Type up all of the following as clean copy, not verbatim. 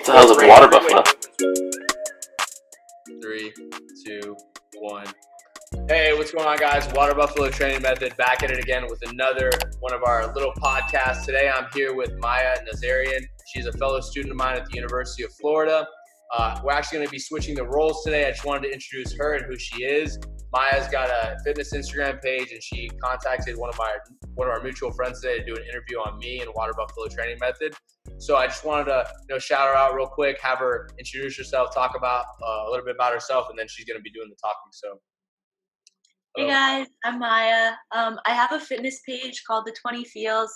the hell's a water buffalo? 3, 2, 1. Hey, what's going on, guys? Water Buffalo Training Method back at it again with another one of our little podcasts. Today I'm here with Maya Nazarian. She's a fellow student of mine at the University of Florida. We're actually going to be switching the roles today. I just wanted to introduce her and who she is. Maya's got a fitness Instagram page, and she contacted one of our mutual friends today to do an interview on me and Water Buffalo Training Method. So I just wanted to shout her out real quick, have her introduce herself, talk about a little bit about herself, and then she's going to be doing the talking. So. Hey guys, I'm Maya. I have a fitness page called The 20 Feels.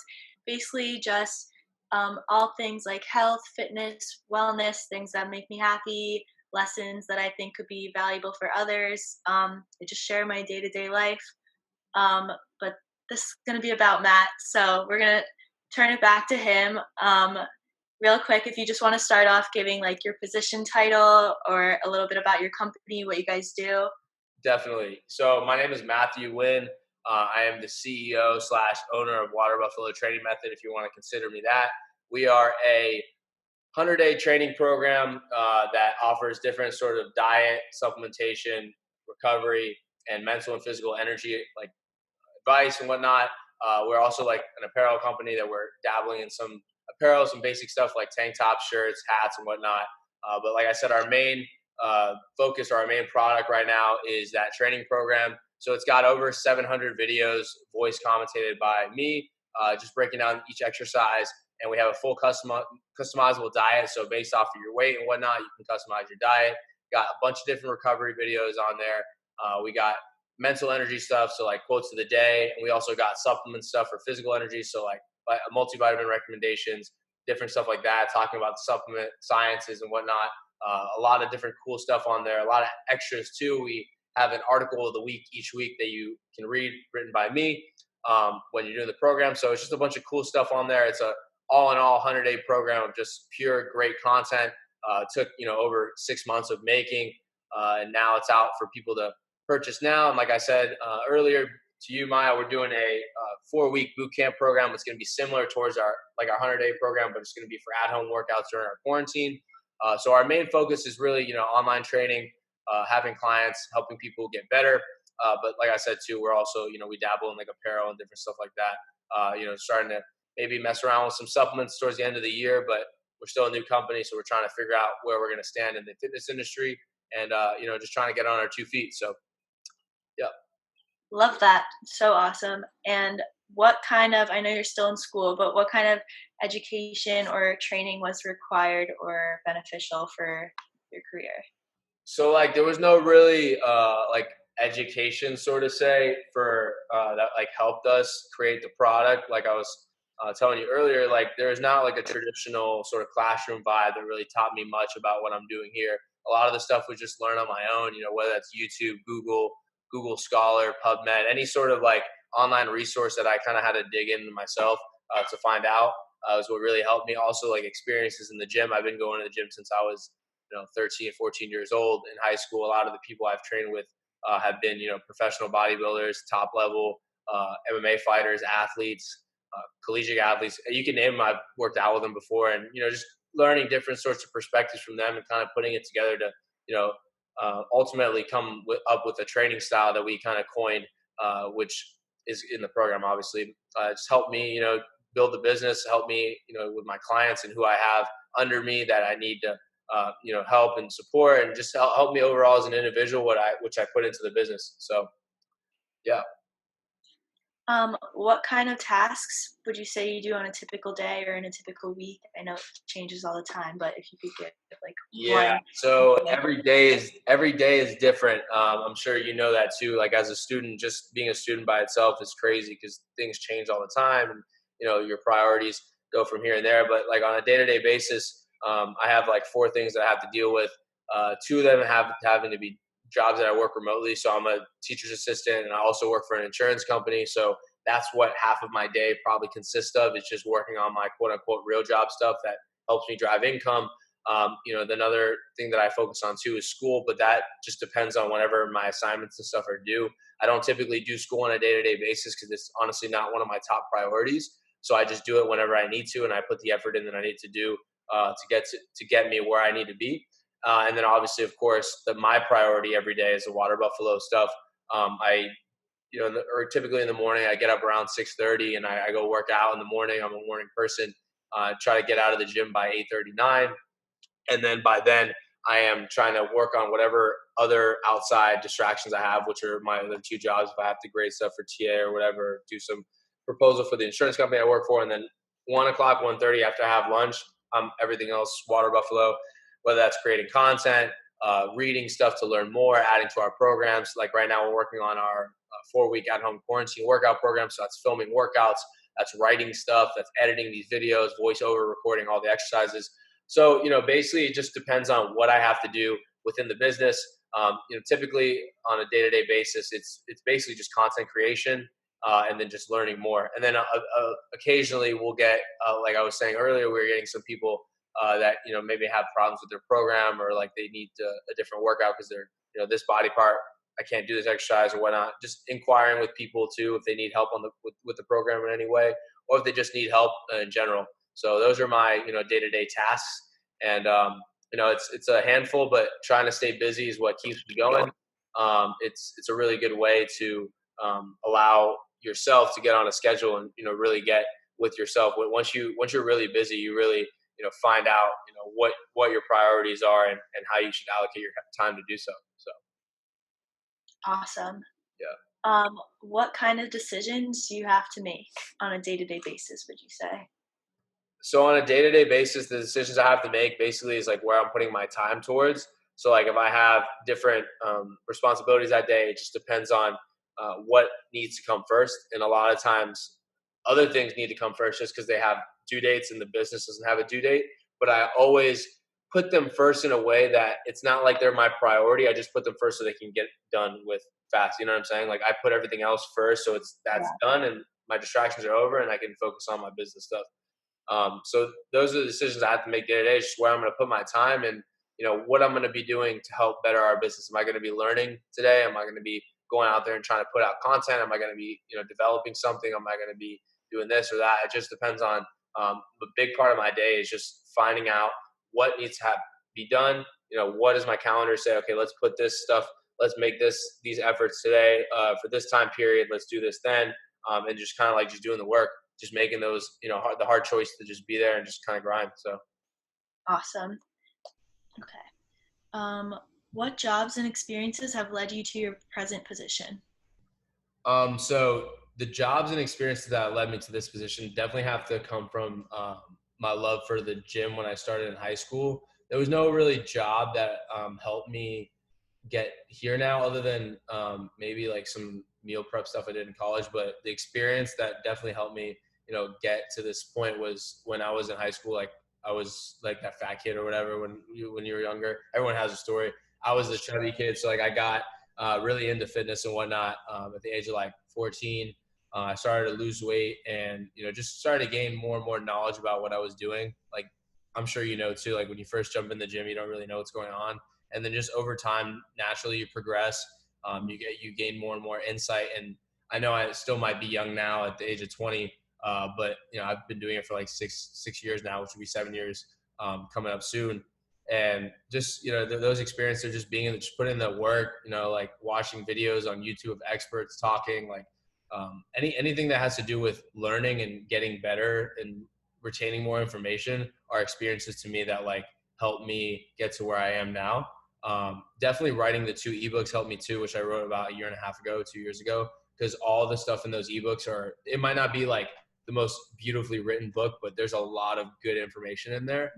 Basically just all things like health, fitness, wellness, things that make me happy, lessons that I think could be valuable for others. I just share my day-to-day life. But this is going to be about Matt, so we're going to turn it back to him. Real quick, if you just want to start off giving like your position title or a little bit about your company, what you guys do. Definitely. So my name is Matthew Nguyen. I am the CEO/owner of Water Buffalo Training Method, if you want to consider me that. We are a 100-day training program that offers different sort of diet, supplementation, recovery, and mental and physical energy, like advice and whatnot. We're also like an apparel company that we're dabbling in some apparel, some basic stuff like tank tops, shirts, hats, and whatnot. But like I said, our main focus or our main product right now is that training program. So it's got over 700 videos, voice commentated by me, just breaking down each exercise. And we have a full customizable diet. So based off of your weight and whatnot, you can customize your diet. Got a bunch of different recovery videos on there. We got mental energy stuff, so like quotes of the day. And we also got supplement stuff for physical energy. So like multivitamin recommendations, different stuff like that, talking about the supplement sciences and whatnot. A lot of different cool stuff on there, a lot of extras too. We have an article of the week each week that you can read, written by me when you're doing the program. So it's just a bunch of cool stuff on there. It's a all-in-all 100-day program of just pure great content. Took over 6 months of making, and now it's out for people to purchase now. And like I said earlier to you, Maya, we're doing a 4-week boot camp program. It's going to be similar towards our 100-day program, but it's going to be for at-home workouts during our quarantine. So our main focus is really, online training, having clients, helping people get better. But like I said, too, we're also, we dabble in like apparel and different stuff like that, starting to maybe mess around with some supplements towards the end of the year, but we're still a new company. So we're trying to figure out where we're going to stand in the fitness industry and, just trying to get on our 2 feet. So, yeah. Love that. So awesome. And what kind of, I know you're still in school, but what kind of education or training was required or beneficial for your career? So like there was no really education sort of say for that like helped us create the product. Like I was telling you earlier, like there is not like a traditional sort of classroom vibe that really taught me much about what I'm doing here. A lot of the stuff was just learn on my own, whether that's YouTube, Google Scholar, PubMed, any sort of like online resource that I kind of had to dig into myself to find out is what really helped me. Also like experiences in the gym. I've been going to the gym since I was 13, 14 years old in high school. A lot of the people I've trained with have been, professional bodybuilders, top level MMA fighters, athletes, collegiate athletes. You can name them. I've worked out with them before, and just learning different sorts of perspectives from them and kind of putting it together to ultimately come up with a training style that we kind of coined, which is in the program. Obviously, it's helped me build the business, help me with my clients and who I have under me that I need to help and support, and just help me overall as an individual, which I put into the business. So, yeah. What kind of tasks would you say you do on a typical day or in a typical week? I know it changes all the time, but if you could give like one. So every day is different. I'm sure you know that too. Like as a student, just being a student by itself is crazy because things change all the time, and your priorities go from here and there. But like on a day-to-day basis, I have like 4 things that I have to deal with. 2 of them having to be jobs that I work remotely. So I'm a teacher's assistant, and I also work for an insurance company. So that's what half of my day probably consists of. It's just working on my quote unquote real job stuff that helps me drive income. The other thing that I focus on too is school, but that just depends on whenever my assignments and stuff are due. I don't typically do school on a day-to-day basis because it's honestly not one of my top priorities. So I just do it whenever I need to, and I put the effort in that I need to do to get me where I need to be. And then obviously, of course, my priority every day is the water buffalo stuff. I or typically in the morning, I get up around 6:30 and I go work out in the morning. I'm a morning person. Try to get out of the gym by 8:39, and then by then I am trying to work on whatever other outside distractions I have, which are my other two jobs. If I have to grade stuff for TA or whatever, do some proposal for the insurance company I work for, and then 1 o'clock, 1:30 after I have lunch, everything else water buffalo, whether that's creating content, reading stuff to learn more, adding to our programs. Like right now, we're working on our 4-week at-home quarantine workout program. So that's filming workouts, that's writing stuff, that's editing these videos, voiceover, recording all the exercises. So, basically it just depends on what I have to do within the business. Typically on a day-to-day basis, it's basically just content creation, and then just learning more. And then occasionally we'll get, like I was saying earlier, we're getting some people that, maybe have problems with their program, or like they need a different workout because they're, this body part, I can't do this exercise or whatnot. Just inquiring with people too, if they need help with the program in any way, or if they just need help in general. So those are my, day-to-day tasks. And, it's a handful, but trying to stay busy is what keeps me going. It's a really good way to allow yourself to get on a schedule and, really get with yourself. Once you're really busy, you really, find out, what your priorities are, and how you should allocate your time to do so. So, Awesome. yeah. What kind of decisions do you have to make on a day-to-day basis, would you say? So on a day-to-day basis, the decisions I have to make basically is like where I'm putting my time towards. So like if I have different responsibilities that day, it just depends on what needs to come first. And a lot of times other things need to come first just because they have due dates and the business doesn't have a due date. But I always put them first in a way that it's not like they're my priority. I just put them first so they can get done with fast. You know what I'm saying? Like I put everything else first so that's Yeah. done and my distractions are over and I can focus on my business stuff. So those are the decisions I have to make day to day, just where I'm going to put my time and, what I'm going to be doing to help better our business. Am I going to be learning today? Am I going to be going out there and trying to put out content? Am I going to be, developing something? Am I going to be doing this or that? It just depends on, a big part of my day is just finding out what needs to be done. What does my calendar say? Okay, let's put this stuff, let's make these efforts today, for this time period. Let's do this then. And just kind of like just doing the work, just making those, the hard choice to just be there and just kind of grind. So, Awesome. Okay. What jobs and experiences have led you to your present position? so the jobs and experiences that led me to this position definitely have to come from my love for the gym when I started in high school. There was no really job that helped me get here now other than maybe like some meal prep stuff I did in college. But the experience that definitely helped me, get to this point was when I was in high school. Like I was like that fat kid or whatever when you were younger. Everyone has a story. I was a chubby kid. So like I got really into fitness and whatnot at the age of like 14. I started to lose weight and, just started to gain more and more knowledge about what I was doing. Like I'm sure too, like when you first jump in the gym, you don't really know what's going on. And then just over time, naturally you progress. You gain more and more insight. And I know I still might be young now at the age of 20, but I've been doing it for like six years now, which will be 7 years coming up soon. And just those experiences, just just putting in the work, like watching videos on YouTube of experts talking, like anything that has to do with learning and getting better and retaining more information are experiences to me that like helped me get to where I am now. Definitely writing the 2 ebooks helped me too, which I wrote about a year and a half ago, 2 years ago, because all the stuff in those ebooks it might not be like the most beautifully written book, but there's a lot of good information in there.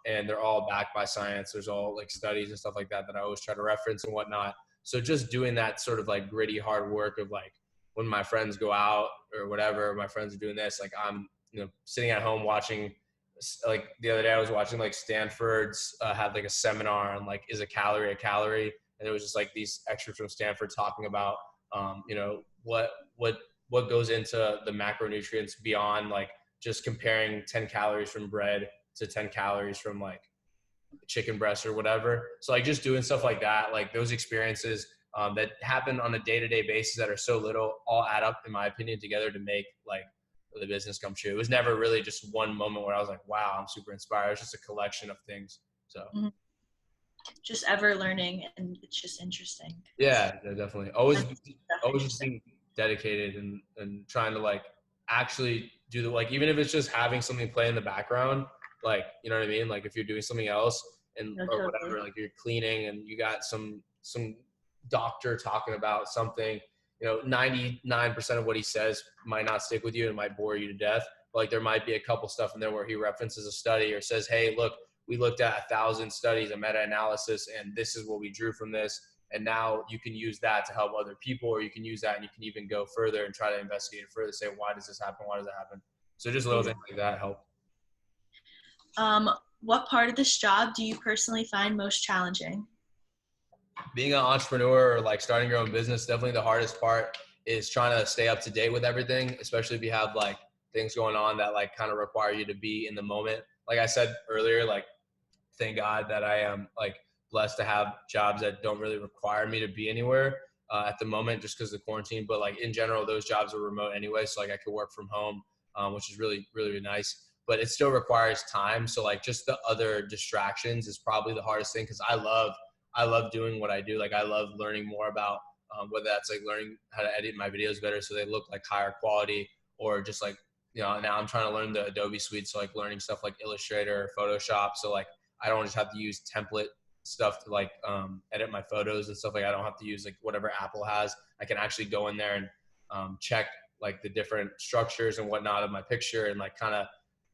And they're all backed by science. There's all like studies and stuff like that I always try to reference and whatnot. So just doing that sort of like gritty hard work of like when my friends go out or whatever, my friends are doing this, like I'm, sitting at home watching. Like the other day I was watching like Stanford's had like a seminar on like, is a calorie, and it was just like these experts from Stanford talking about what goes into the macronutrients beyond like just comparing 10 calories from bread to 10 calories from like chicken breast or whatever. So like just doing stuff like that, like those experiences that happen on a day-to-day basis that are so little all add up, in my opinion, together to make like the business come true. It was never really just one moment where I was like, wow, I'm super inspired. It was just a collection of things. So just ever learning, and it's just interesting. yeah, definitely. Always Definitely just being dedicated and trying to like actually do the, like, even if it's just having something play in the background, like, you know what I mean? Like if you're doing something else and no, or totally. whatever, like you're cleaning and you got some doctor talking about something, 99% of what he says might not stick with you and might bore you to death. But like there might be a couple stuff in there where he references a study or says, hey, look, we looked at 1,000 studies, a meta-analysis, and this is what we drew from this. And now you can use that to help other people, or you can use that and you can even go further and try to investigate it further, say, why does this happen? Why does it happen? So just little things like that help. What part of this job do you personally find most challenging? Being an entrepreneur or like starting your own business, definitely the hardest part is trying to stay up to date with everything, especially if you have like things going on that like kind of require you to be in the moment. Like I said earlier, like thank God that I am like blessed to have jobs that don't really require me to be anywhere at the moment, just because of the quarantine. But like in general, those jobs are remote anyway, so like I could work from home, which is really, really, really nice. But it still requires time. So like just the other distractions is probably the hardest thing, because I love doing what I do. Like I love learning more about whether that's like learning how to edit my videos better so they look like higher quality, or just like, now I'm trying to learn the Adobe suite. So like learning stuff like Illustrator, Photoshop. So like I don't just have to use template stuff to like edit my photos and stuff. Like I don't have to use like whatever Apple has. I can actually go in there and check like the different structures and whatnot of my picture and like kind of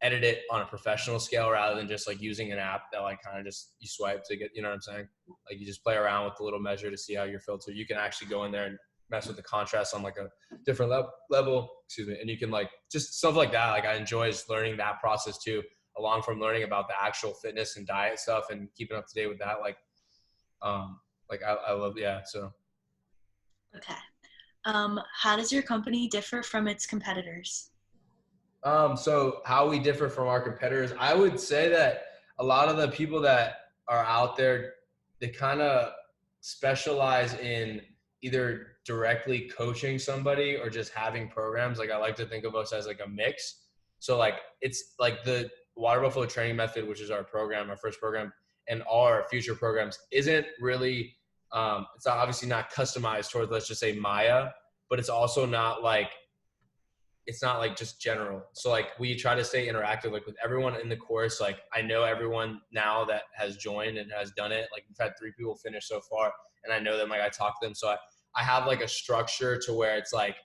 edit it on a professional scale, rather than just like using an app that like kind of just you swipe to get, you know what I'm saying? Like you just play around with the little measure to see how you're filtered. You can actually go in there and mess with the contrast on like a different level, excuse me. And you can like just stuff like that. Like I enjoy just learning that process too, along from learning about the actual fitness and diet stuff and keeping up to date with that. Like I love, yeah. So. Okay. How does your company differ from its competitors? So how we differ from our competitors, I would say that a lot of the people that are out there, they kind of specialize in either directly coaching somebody or just having programs. Like I like to think of us as like a mix. So like it's like the Water Buffalo Training Method, which is our program, our first program, and all our future programs isn't really, it's obviously not customized towards, let's just say, Maya, but it's also not like, it's not like just general. So like we try to stay interactive, like with everyone in the course. Like I know everyone now that has joined and has done it. Like we've had 3 people finish so far, and I know them, like I talk to them. So I have like a structure to where it's like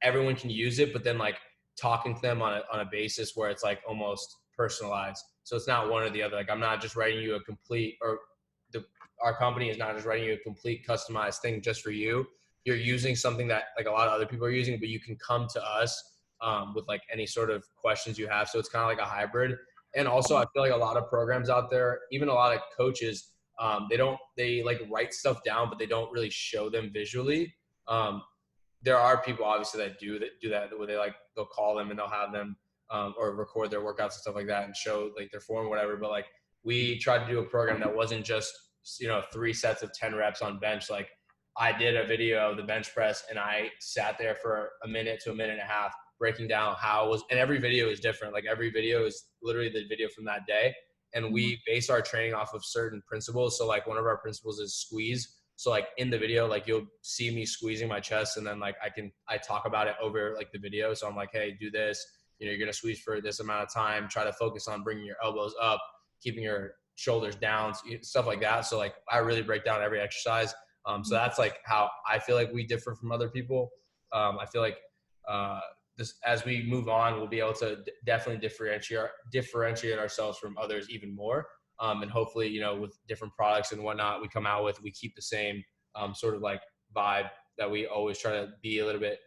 everyone can use it, but then like talking to them on a basis where it's like almost personalized. So it's not one or the other. Like I'm not just writing you a complete, or our company is not just writing you a complete customized thing just for you. You're using something that like a lot of other people are using, but you can come to us with like any sort of questions you have. So it's kind of like a hybrid. And also I feel like a lot of programs out there, even a lot of coaches, they like write stuff down, but they don't really show them visually. There are people obviously that do that where they'll call them and they'll have them or record their workouts and stuff like that and show like their form or whatever. But like we tried to do a program that wasn't just 3 sets of 10 reps on bench. Like I did a video of the bench press and I sat there for a minute to a minute and a half breaking down how it was, and every video is different. Like every video is literally the video from that day. And we base our training off of certain principles. So like one of our principles is squeeze. So like in the video, like you'll see me squeezing my chest, and then like I talk about it over like the video. So I'm like, hey, do this. You're going to squeeze for this amount of time. Try to focus on bringing your elbows up, keeping your shoulders down, stuff like that. So like I really break down every exercise. So that's like how I feel like we differ from other people. I feel like this, as we move on, we'll be able to definitely differentiate ourselves from others even more. And hopefully, with different products and whatnot we come out with, we keep the same sort of like vibe that we always try to be a little bit,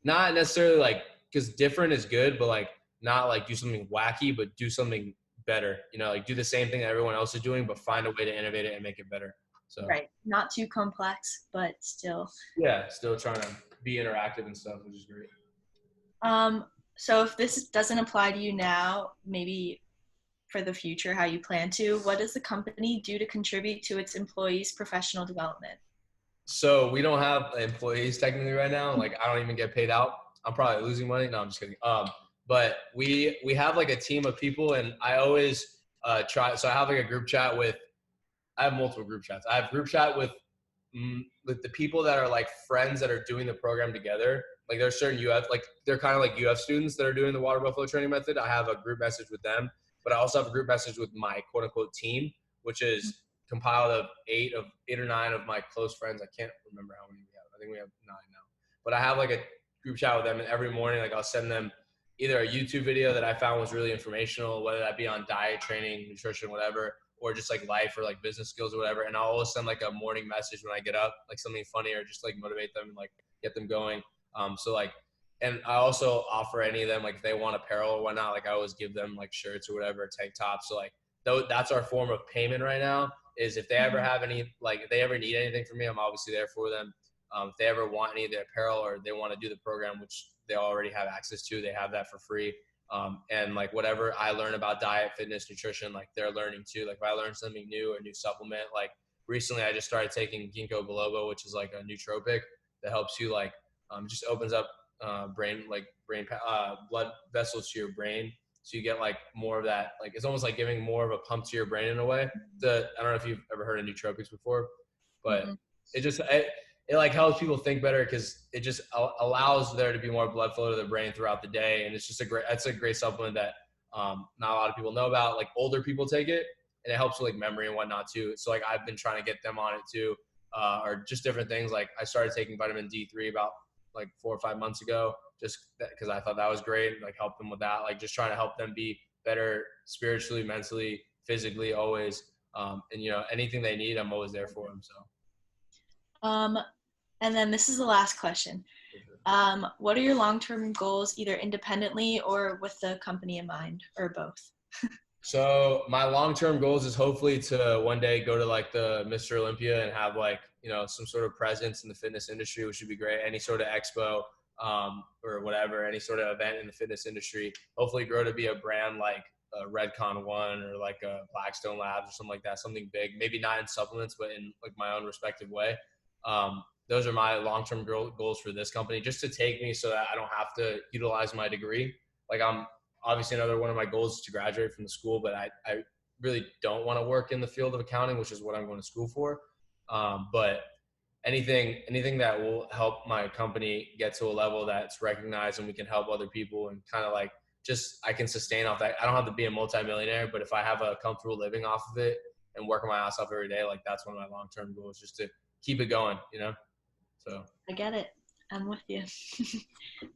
not necessarily like, because different is good, but like not like do something wacky, but do something better, like do the same thing that everyone else is doing, but find a way to innovate it and make it better. So Right. Not too complex, but still. Yeah, still trying to be interactive and stuff, which is great. So if this doesn't apply to you now, maybe for the future, how you plan to, what does the company do to contribute to its employees' professional development? So we don't have employees technically right now. Like I don't even get paid out. I'm probably losing money. No, I'm just kidding. but we have like a team of people, and I always try. So I have like a group chat with. I have multiple group chats. I have group chat with the people that are like friends that are doing the program together. Like there's certain UF, like they're kind of like UF students that are doing the water buffalo training method. I have a group message with them, but I also have a group message with my quote unquote team, which is compiled of eight or nine of my close friends. I can't remember how many we have. I think we have 9 now, but I have like a group chat with them, and every morning, like I'll send them either a YouTube video that I found was really informational, whether that be on diet, training, nutrition, whatever, or just like life or like business skills or whatever. And I'll always send like a morning message when I get up, like something funny or just like motivate them and like get them going. So like, and I also offer any of them, like if they want apparel or whatnot, like I always give them like shirts or whatever, tank tops. So like that's our form of payment right now, is if they ever have any, like if they ever need anything from me, I'm obviously there for them. If they ever want any of the apparel or they want to do the program, which they already have access to, they have that for free. And like whatever I learn about diet, fitness, nutrition, like they're learning too. Like if I learn something new, a new supplement, like recently I just started taking ginkgo biloba, which is like a nootropic that helps you like, just opens up blood vessels to your brain. So you get like more of that, like it's almost like giving more of a pump to your brain in a way. I don't know if you've ever heard of nootropics before, but it like helps people think better, because it just allows there to be more blood flow to the brain throughout the day. And it's just it's a great supplement that not a lot of people know about. Like older people take it, and it helps with like memory and whatnot too. So like I've been trying to get them on it too, or just different things. Like I started taking vitamin D3 about like 4 or 5 months ago, just because I thought that was great. Like help them with that, like just trying to help them be better spiritually, mentally, physically, always. And you know, anything they need, I'm always there for them. So. And then this is the last question. What are your long-term goals, either independently or with the company in mind, or both? So my long-term goals is hopefully to one day go to like the Mr. Olympia and have like, you know, some sort of presence in the fitness industry, which would be great. Any sort of expo or whatever, any sort of event in the fitness industry. Hopefully grow to be a brand like Redcon One or like a Blackstone Labs or something like that, something big. Maybe not in supplements, but in like my own respective way. Those are my long-term goals for this company, just to take me so that I don't have to utilize my degree. Like I'm obviously another one of my goals is to graduate from the school, but I really don't want to work in the field of accounting, which is what I'm going to school for. But anything that will help my company get to a level that's recognized and we can help other people and kind of like just I can sustain off that. I don't have to be a multimillionaire, but if I have a comfortable living off of it and working my ass off every day, like that's one of my long-term goals, just to keep it going, you know? So I get it. I'm with you.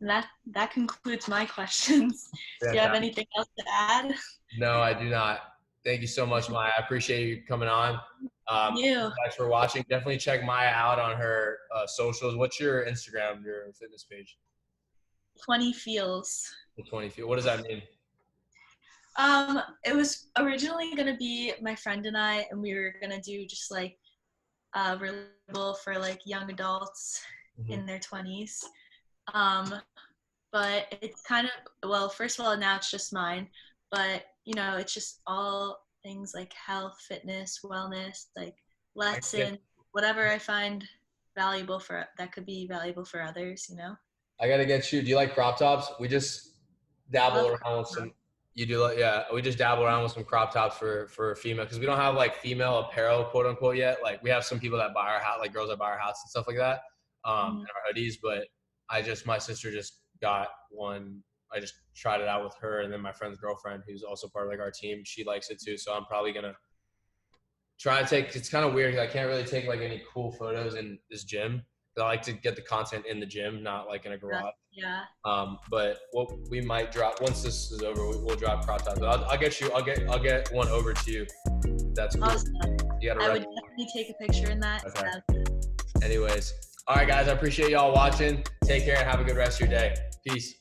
that concludes my questions. Do you have anything else to add? No, I do not. Thank you so much, Maya. I appreciate you coming on. Thanks for watching. Definitely check Maya out on her socials. What's your Instagram, your fitness page? 20 Feels. 20 Feels. What does that mean? It was originally going to be my friend and I, and we were going to do just like relatable for like young adults in their 20s. But it's kind of, well, first of all, now it's just mine, but you know, it's just all things like health, fitness, wellness, like lesson, whatever I find valuable for, that could be valuable for others, you know? I got to get you. Do you like crop tops? We just dabble around with some. You do, yeah. We just dabble around with some crop tops for female, because we don't have like female apparel, quote unquote, yet. Like we have some people that buy our house, like girls that buy our house and stuff like that, and our hoodies. But my sister just got one. I just tried it out with her, and then my friend's girlfriend, who's also part of like our team, she likes it too. So I'm probably gonna try to take. It's kind of weird because I can't really take like any cool photos in this gym. I like to get the content in the gym, not like in a garage. Yeah. But what we might drop once this is over, we'll drop crop tops. I'll get one over to you. That's cool. Awesome. I would definitely take a picture in that. Okay. Anyways, all right, guys. I appreciate y'all watching. Take care and have a good rest of your day. Peace.